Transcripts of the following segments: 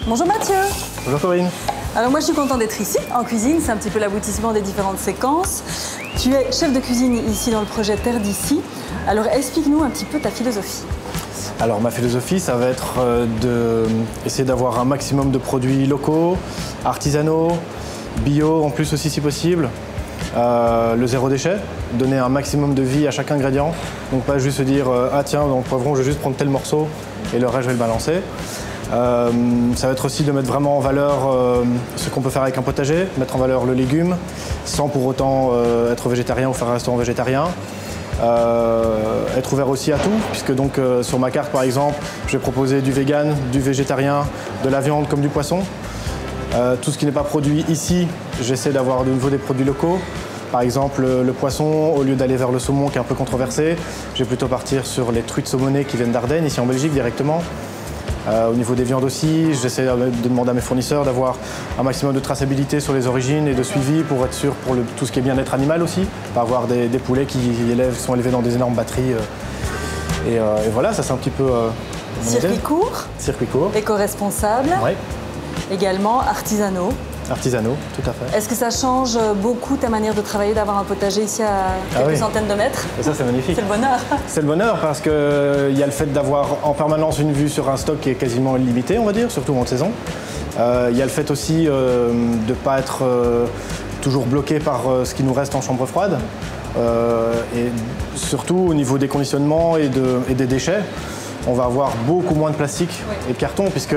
Bonjour Mathieu. Bonjour Corinne. Alors moi je suis contente d'être ici, en cuisine, c'est un petit peu l'aboutissement des différentes séquences. Tu es chef de cuisine ici dans le projet Terre d'ici. Alors explique-nous un petit peu ta philosophie. Alors ma philosophie, ça va être d'essayer d'avoir un maximum de produits locaux, artisanaux, bio en plus aussi si possible. Le zéro déchet, donner un maximum de vie à chaque ingrédient. Donc pas juste se dire ah tiens dans le poivron je vais juste prendre tel morceau et le reste je vais le balancer. Ça va être aussi de mettre vraiment en valeur ce qu'on peut faire avec un potager, mettre en valeur le légume sans pour autant être végétarien ou faire un restaurant végétarien. Être ouvert aussi à tout, puisque donc sur ma carte par exemple, je vais proposer du vegan, du végétarien, de la viande comme du poisson. Tout ce qui n'est pas produit ici, j'essaie d'avoir de nouveau des produits locaux. Par exemple, le poisson, au lieu d'aller vers le saumon qui est un peu controversé, je vais plutôt partir sur les truites saumonées qui viennent d'Ardennes, ici en Belgique directement. Au niveau des viandes aussi, j'essaie de demander à mes fournisseurs d'avoir un maximum de traçabilité sur les origines et de suivi pour être sûr pour tout ce qui est bien-être animal aussi. Pas avoir des poulets qui sont élevés dans des énormes batteries. Et voilà, ça c'est un petit peu Circuit court. Circuit court. Éco-responsable. Oui. Également artisanaux. Artisanaux, tout à fait. Est-ce que ça change beaucoup ta manière de travailler, d'avoir un potager ici à quelques centaines de mètres? Et ça, c'est magnifique. C'est le bonheur. C'est le bonheur parce qu'il y a le fait d'avoir en permanence une vue sur un stock qui est quasiment illimité, on va dire, surtout en saison. Il y a le fait aussi de ne pas être toujours bloqué par ce qui nous reste en chambre froide. Et surtout au niveau des conditionnements et des déchets. On va avoir beaucoup moins de plastique et de carton, puisque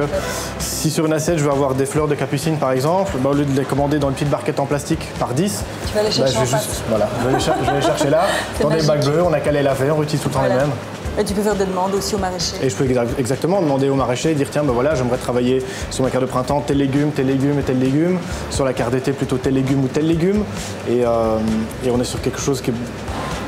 si sur une assiette je veux avoir des fleurs de capucine par exemple, au lieu de les commander dans une petite barquette en plastique par 10, tu vas les chercher en face. Voilà, je vais les chercher là, dans des bacs bleus, on a qu'à les laver, on utilise tout le temps les mêmes. Et tu peux faire des demandes aussi aux maraîchers. Et je peux exactement demander aux maraîchers et dire tiens, ben voilà, j'aimerais travailler sur ma carte de printemps tel légume et tel légume, sur la carte d'été plutôt tel légume ou tel légume. Et on est sur quelque chose qui est,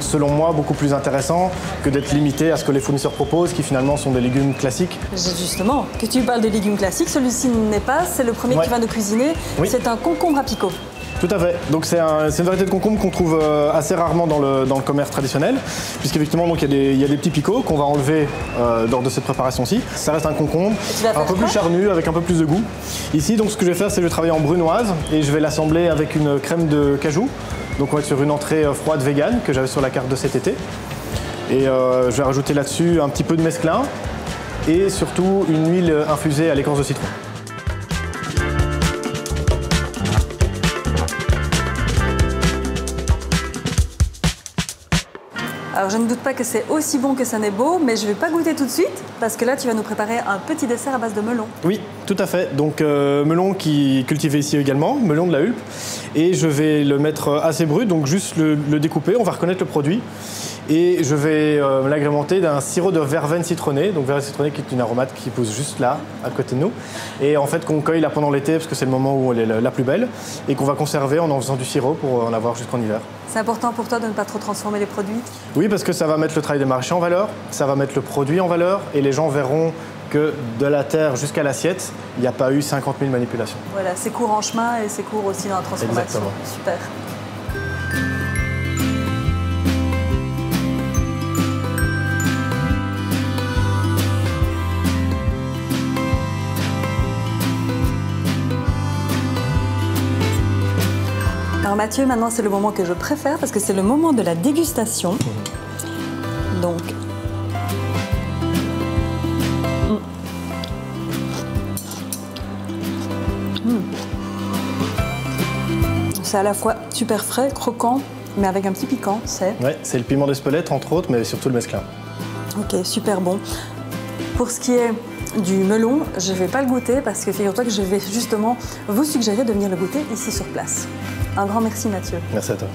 selon moi, beaucoup plus intéressant que d'être limité à ce que les fournisseurs proposent, qui finalement sont des légumes classiques. Justement, que tu parles de légumes classiques, celui-ci n'est pas, c'est le premier que tu viens de cuisiner, c'est un concombre à picot. Tout à fait. Donc c'est une variété de concombre qu'on trouve assez rarement dans le commerce traditionnel, puisqu'effectivement il y a des petits picots qu'on va enlever lors de cette préparation-ci. Ça reste un concombre un peu plus charnu, avec un peu plus de goût. Ici, donc ce que je vais faire, c'est que je vais travailler en brunoise et je vais l'assembler avec une crème de cajou. Donc on va être sur une entrée froide vegan que j'avais sur la carte de cet été. Et je vais rajouter là-dessus un petit peu de mesclun et surtout une huile infusée à l'écorce de citron. Alors je ne doute pas que c'est aussi bon que ça n'est beau, mais je ne vais pas goûter tout de suite, parce que là tu vas nous préparer un petit dessert à base de melon. Oui, tout à fait. Donc melon qui est cultivé ici également, melon de la Hulpe. Et je vais le mettre assez brut, donc juste le découper, on va reconnaître le produit. Et je vais l'agrémenter d'un sirop de verveine citronnée, donc verveine citronnée qui est une aromate qui pousse juste là, à côté de nous. Et en fait qu'on cueille là pendant l'été, parce que c'est le moment où elle est la plus belle, et qu'on va conserver en faisant du sirop pour en avoir jusqu'en hiver. C'est important pour toi de ne pas trop transformer les produits? Oui, parce que ça va mettre le travail des maraîchers en valeur, ça va mettre le produit en valeur, et les gens verront que de la terre jusqu'à l'assiette, il n'y a pas eu 50 000 manipulations. Voilà, c'est court en chemin et c'est court aussi dans la transformation. Exactement. Super. Alors Mathieu, maintenant c'est le moment que je préfère parce que c'est le moment de la dégustation. Donc, c'est à la fois super frais, croquant, mais avec un petit piquant, c'est... Ouais, c'est le piment d'Espelette entre autres, mais surtout le mesclun. Ok, super bon. Pour ce qui est du melon, je ne vais pas le goûter parce que figure-toi que je vais justement vous suggérer de venir le goûter ici sur place. Un grand merci Mathieu. Merci à toi.